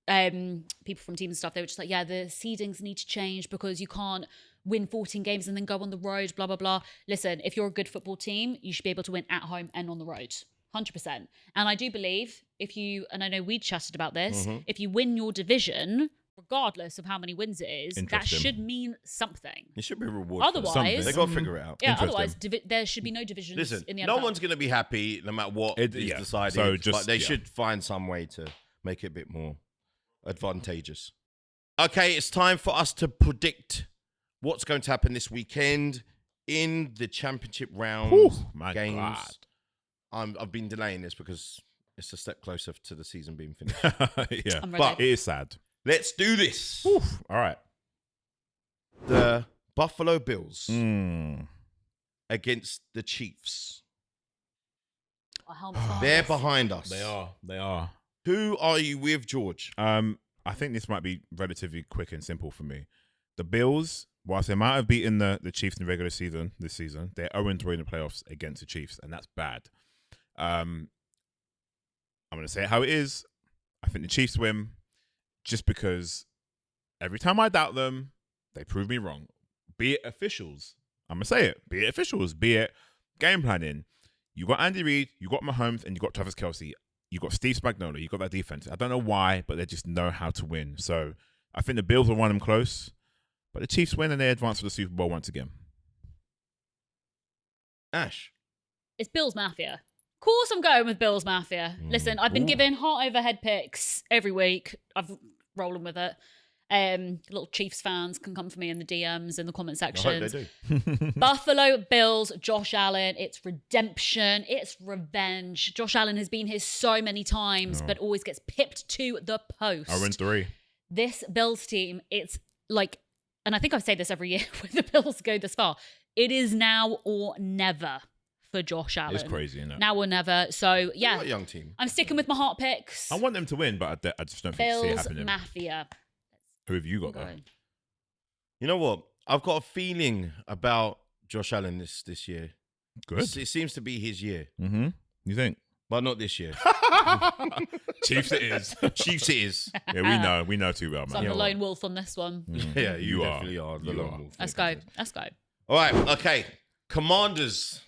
people from teams and stuff, they were just like, yeah, the seedings need to change because you can't win 14 games and then go on the road, blah, blah, blah. Listen, if you're a good football team, you should be able to win at home and on the road. 100%. And I do believe and I know we chatted about this, if you win your division, regardless of how many wins it is, that should mean something. It should be rewarded. Otherwise, they got to figure it out. Yeah, otherwise there should be no divisions Listen, in the NFL. no one's going to be happy no matter what is decided. So but they should find some way to make it a bit more advantageous. Okay, it's time for us to predict what's going to happen this weekend in the championship round Whew, my games. God. I've been delaying this because it's a step closer to the season being finished. Yeah, I'm ready. But it is sad. let's do this. Oof. All right. The Buffalo Bills Mm. against the Chiefs. Our helmets are They're on. behind us. They are. Who are you with, George? I think this might be relatively quick and simple for me. The Bills, whilst they might have beaten the Chiefs in the regular season this season, they're 0-3 in the playoffs against the Chiefs, and that's bad. I'm going to say it how it is. I think the Chiefs win just because every time I doubt them, they prove me wrong. Be it officials. I'm going to say it. Be it officials. Be it game planning. You got Andy Reid, you got Mahomes, and you got Travis Kelce. You got Steve Spagnuolo. You got that defense. I don't know why, but they just know how to win. So I think the Bills will run them close, but the Chiefs win and they advance to the Super Bowl once again. Ash. It's Bills Mafia. Of course I'm going with Bills Mafia. Listen, I've been giving heart over head picks every week. I've rolling with it. Little Chiefs fans can come for me in the DMs in the comment I hope section. they do. Buffalo Bills, Josh Allen. It's redemption. It's revenge. Josh Allen has been here so many times, but always gets pipped to the post. 0-3. This Bills team, it's like, and I think I say this every year when the Bills go this far, it is now or never for Josh Allen. It's crazy, isn't it? Now or never. So, yeah. What a young team. I'm sticking with my heart picks. I want them to win, but I just don't think see it Bills happening. Mafia. Who have you got, though? Going. You know what? I've got a feeling about Josh Allen this year. Good. It seems to be his year, Mm-hmm. You think? but not this year. Chiefs it is. Chiefs it is. Yeah, we know too well, So man. I'm the lone wolf on this one. Yeah, you You are. definitely are. the You lone are. wolf. Let's go. Let's go. All right, okay. Commanders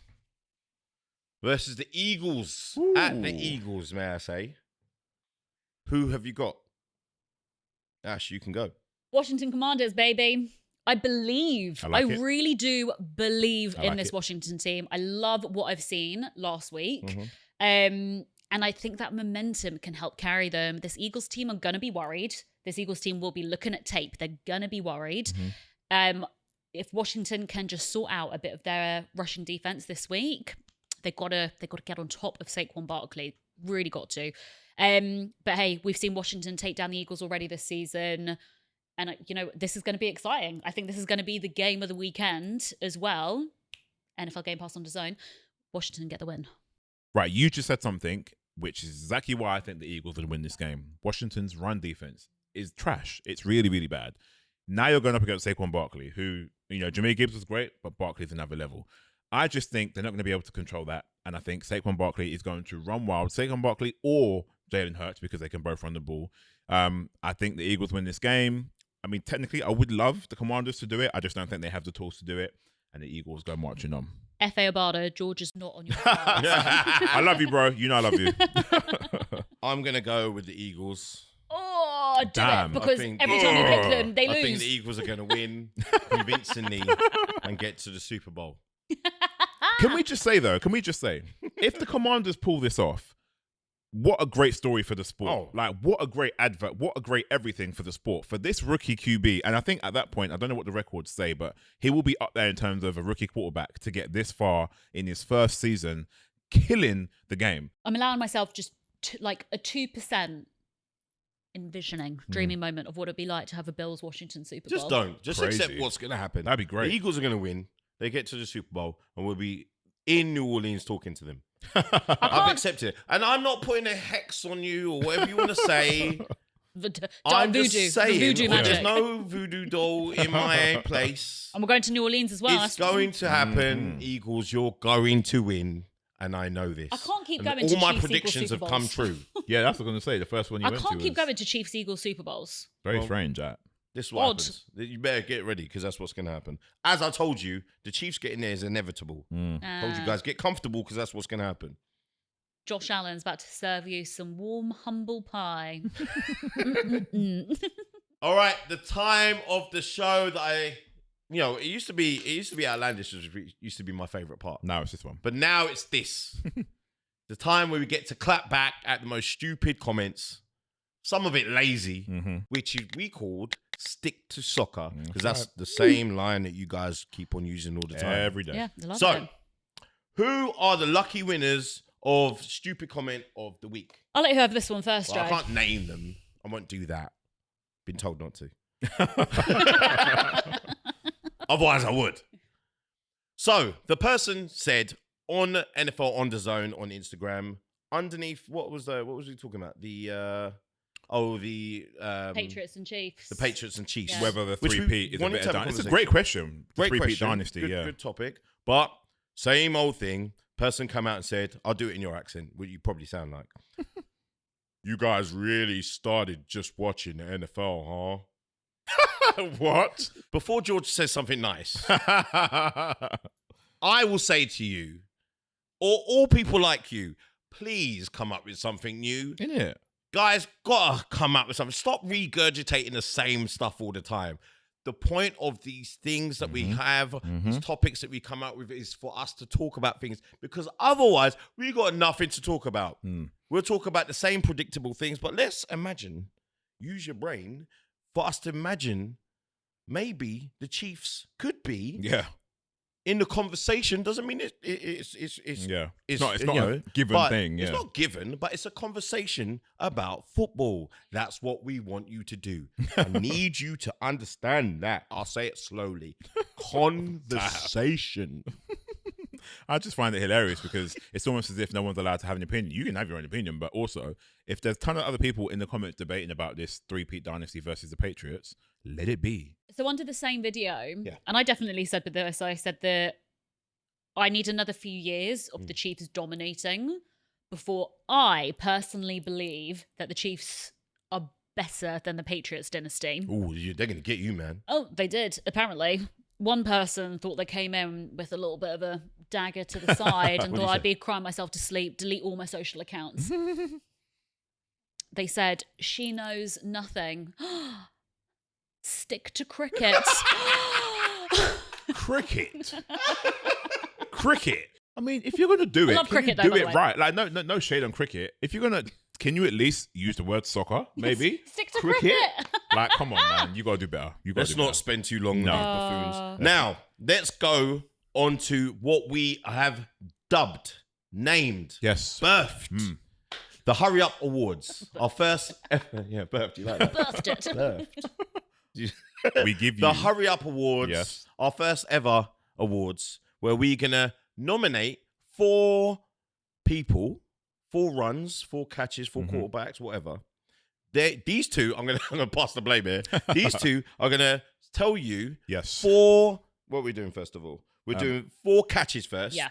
versus the Eagles. At the Eagles, may I say. Who have you got? Ash, you can go. Washington Commanders, baby. I believe, I I, like it. really do believe I in like this it. Washington team. I love what I've seen last week. Mhm. And I think that momentum can help carry them. This Eagles team are going to be worried. This Eagles team will be looking at tape. They're going to be worried. If Washington can just sort out a bit of their rushing defense this week, they've got to get on top of Saquon Barkley. Really got to. But hey, we've seen Washington take down the Eagles already this season. And, this is going to be exciting. I think this is going to be the game of the weekend as well. NFL Game Pass on DAZN. Washington get the win. Right, you just said something, which is exactly why I think the Eagles will win this game. Washington's run defense is trash. It's really, really bad. Now you're going up against Saquon Barkley, who, Jameer Gibbs was great, but Barkley's another level. I just think they're not going to be able to control that. And I think Saquon Barkley is going to run wild. Saquon Barkley or Jalen Hurts, because they can both run the ball. I think the Eagles win this game. I mean, technically, I would love the Commanders to do it. I just don't think they have the tools to do it. And the Eagles go marching on. F.A. Obada, George is not on your side. I love you, bro. You know I love you. I'm going to go with the Eagles. Oh, do Damn. it. Because I think- every time you pick them, they I think lose. the Eagles are going to win convincingly and get to the Super Bowl. Can we just say, if the Commanders pull this off, what a great story for the sport. Oh. Like, what a great advert. What a great everything for the sport. For this rookie QB, and I think at that point, I don't know what the records say, but he will be up there in terms of a rookie quarterback to get this far in his first season, killing the game. I'm allowing myself just like a 2% envisioning, dreamy moment of what it'd be like to have a Bills-Washington Super Bowl. Just don't. Just Crazy. accept what's going to happen. That'd be great. The Eagles are going to win. They get to the Super Bowl and we'll be in New Orleans talking to them. I've accepted it. And I'm not putting a hex on you or whatever you want to say. I'm voodoo, just saying, the voodoo magic. there's no voodoo doll in my place. And we're going to New Orleans as well. It's going to happen. Eagles, you're going to win. And I know this. I can't keep And going all to my Chiefs predictions Eagles have Super come Bowls. true. Yeah, that's what I was going to say. The first one you I went can't to keep was going to Chiefs Eagles Super Bowls. very Well, strange, Jack. This is what Odd. happens. You better get ready because that's what's going to happen. As I told you, the Chiefs getting there is inevitable. Told you guys, get comfortable because that's what's going to happen. Josh Allen's about to serve you some warm, humble pie. All right, the time of the show that it used to be outlandish. It used to be my favorite part. No, it's this one. But now it's this. The time where we get to clap back at the most stupid comments, some of it lazy, which we called stick to soccer, because That's that's the same line that you guys keep on using all the time. Every day. Yeah, I love So, it. who are the lucky winners of stupid comment of the week? I'll let you have this one first, Well, I Joe. can't name them. I won't do that. Been told not to. Otherwise, I would. So the person said on NFL on DAZN on Instagram, underneath what was he talking about? The Patriots and Chiefs. the Patriots and Chiefs. Yeah. Whether the Which we 3-peat is a wanted bit to of have a It's a conversation. great question. The Great 3-peat question. dynasty, good, yeah. good topic. But same old thing. Person come out and said, "I'll do it in your accent," what you probably sound like. You guys really started just watching the NFL, huh? What? Before George says something nice, I will say to you, or all people like you, please come up with something new. Isn't it? Guys, gotta come up with something. Stop regurgitating the same stuff all the time. The point of these things that we have, these topics that we come out with, is for us to talk about things, because otherwise we got nothing to talk about. We'll talk about the same predictable things, but let's imagine, use your brain for us to imagine maybe the Chiefs could be Yeah. in the conversation. Doesn't mean it's Yeah. it's not you a know, given but thing. Yeah. It's not given, but it's a conversation about football. That's what we want you to do. I need you to understand that. I'll say it slowly. Conversation. I just find it hilarious because it's almost as if no one's allowed to have an opinion. You can have your own opinion, but also if there's a ton of other people in the comments debating about this 3-peat dynasty versus the Patriots, let it be. So under the same video, Yeah. and I definitely said with this, I said that I need another few years of the Chiefs dominating before I personally believe that the Chiefs are better than the Patriots dynasty. Ooh, they're going to get you, man. Oh, they did, apparently. One person thought they came in with a little bit of a dagger to the side and What'd thought he I'd be crying myself to sleep, delete all my social accounts. They said, she knows nothing. Stick to cricket. Cricket. Cricket. I mean, if you're gonna do it, love can cricket, you though, do by the it way. right? Like, no shade on cricket. If you're gonna, can you at least use the word soccer? Maybe. Stick to cricket. Like, come on, man. You gotta do better. You gotta Let's do not better. spend too long No. on these buffoons. Now, let's go on to what we have dubbed, named, Yes. birthed. The Hurry Up Awards. Our first ever. Yeah, birthed. You like that? Birthed it. Birthed. We give you The Hurry Up Awards. Yes. Our first ever awards, where we're going to nominate 4 people, 4 runs, 4 catches, 4 quarterbacks, whatever. These two, I'm gonna pass the blame here. These two are going to tell you yes. 4. What are we doing first of all? We're doing 4 catches first. Yeah.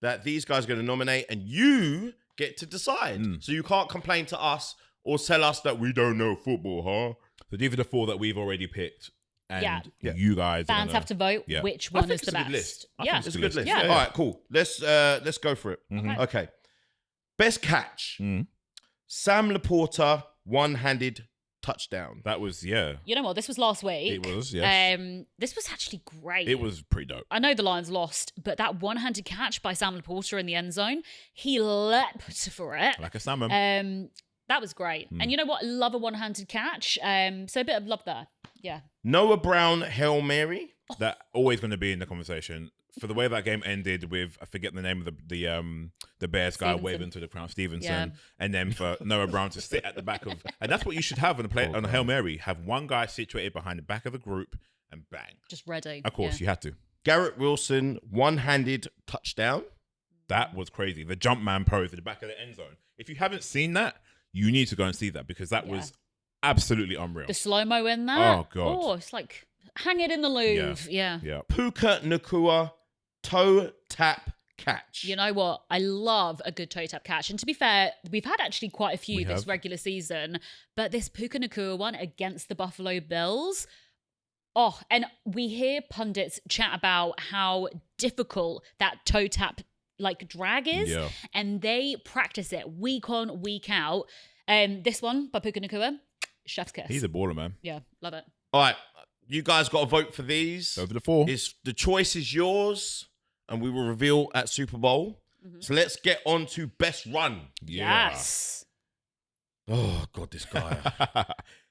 That these guys are going to nominate, and you get to decide. So you can't complain to us or tell us that we don't know football, huh? So these are the 4 that we've already picked, and Yeah. you guys are Fans gonna- have to vote Yeah. which I one think is it's the a good best. list. I Yeah. think it's a good list. Yeah. All right, cool. Let's go for it. Okay. Best catch. Sam Laporta, one-handed touchdown. That was You know what? This was last week. It was, yes. This was actually great. It was pretty dope. I know the Lions lost, but that one-handed catch by Sam Laporta in the end zone, he leapt for it. Like a salmon. That was great. And you know what? I love a one-handed catch. So a bit of love there. Yeah. Noah Brown, Hail Mary. That always going to be in the conversation for the way that game ended with, I forget the name of the Bears guy Stevenson. waving to the crowd, Stevenson, Yeah. and then for Noah Brown to sit at the back of, and that's what you should have on a Hail Mary. Have one guy situated behind the back of the group and bang. Just ready. Of course, Yeah. you had to. Garrett Wilson, one-handed touchdown. That was crazy. The jump man pose at the back of the end zone. If you haven't seen that, you need to go and see that because that was absolutely unreal. The slow-mo in that. Oh, God. Oh, it's like, hang it in the Louvre. Yeah. Yeah. Puka Nakua, toe tap catch. You know what? I love a good toe tap catch. And to be fair, we've had actually quite a few We this have. regular season, but this Puka Nakua one against the Buffalo Bills. Oh, and we hear pundits chat about how difficult that toe tap like drag is, Yeah. and they practice it week on, week out. This one by Puka Nakua, chef's kiss. He's a baller, man. Yeah, love it. All right, you guys got to vote for these. Over the 4. The choice is yours, and we will reveal at Super Bowl. So let's get on to best run. Yeah. Yes. Oh God, this guy.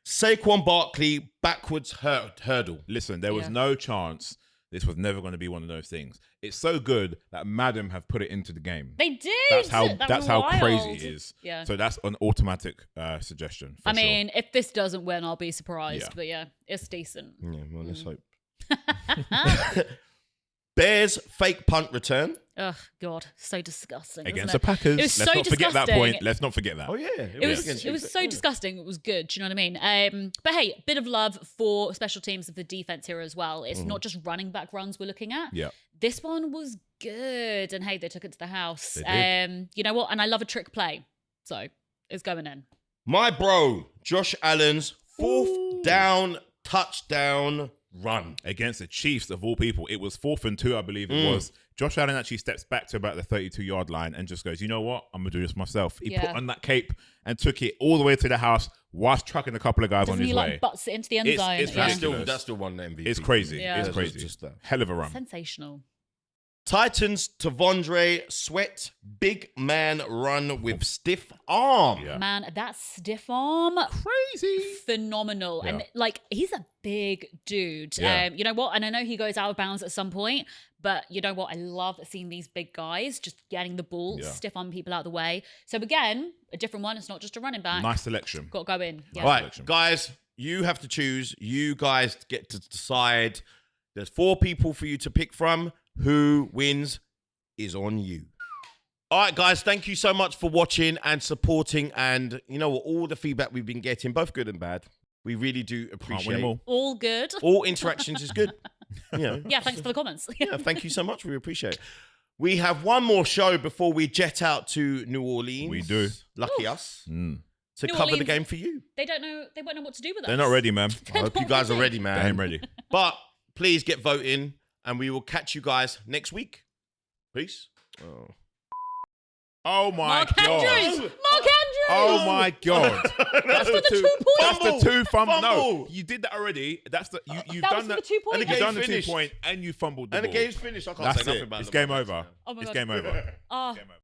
Saquon Barkley backwards hurdle. Listen, there was Yeah. no chance this was never going to be one of those things. It's so good that Madden have put it into the game. They did. That's how That was crazy wild. it is. Yeah. So that's an automatic suggestion. For I mean, if this doesn't win, I'll be surprised. Yeah. But yeah, it's decent. Yeah, well, let's hope. Bears fake punt return. Ugh, God, so disgusting. against isn't the it? Packers. It was Let's so not forget that disgusting. point. Let's not forget that. Oh yeah, It was so disgusting. It was good. Do you know what I mean? But hey, bit of love for special teams of the defense here as well. It's not just running back runs we're looking at. Yeah. This one was good, and hey, they took it to the house. They did. You know what? And I love a trick play, so it's going in. My bro, Josh Allen's fourth down touchdown run. Against the Chiefs of all people. It was 4th and 2, I believe it was. Josh Allen actually steps back to about the 32-yard line and just goes, you know what? I'm going to do this myself. He put Yeah. on that cape and took it all the way to the house whilst trucking a couple of guys Doesn't on he his way. like butts it into the end It's- zone? it's yeah. ridiculous. That's still one MVP. It's crazy. Yeah. It's crazy. Just that. Hell of a run. Sensational. Titans Tavondre Sweat big man run with stiff arm. Yeah. Man, that stiff arm, Crazy. phenomenal. Yeah. And like, he's a big dude. Yeah. You know what? And I know he goes out of bounds at some point, but you know what? I love seeing these big guys just getting the ball, Yeah. stiff arm people out of the way. So again, a different one. It's not just a running back. Nice selection. Got to go in. Yeah. All right, Selection. guys, you have to choose. You guys get to decide. There's 4 people for you to pick from. Who wins is on you. All right, guys, thank you so much for watching and supporting. And you know what? All the feedback we've been getting, both good and bad, we really do Can't appreciate. win them all. All good. All interactions is good. You know, Yeah, thanks for the comments. yeah, thank you so much. We appreciate it. We have one more show before we jet out to New Orleans. We do. Lucky us. To New cover the Orleans. game for you. They won't know what to do with us. They're not ready, man. I hope you guys are ready, man. They ain't ready. But please get voting, and we will catch you guys next week. Peace. Oh my Mark God. Andrews! Mark Andrews! Oh my God. That's for the 2 points. That's the 2 fumble. No, Fumble. you did that already. That's the you've That done was for that. the 2 points. And the You've game done the finished. 2 point and you fumbled the And the ball. game's finished. I can't That's say nothing it. about It's the game Bucks over. now. Oh my It's God. game over. Oh,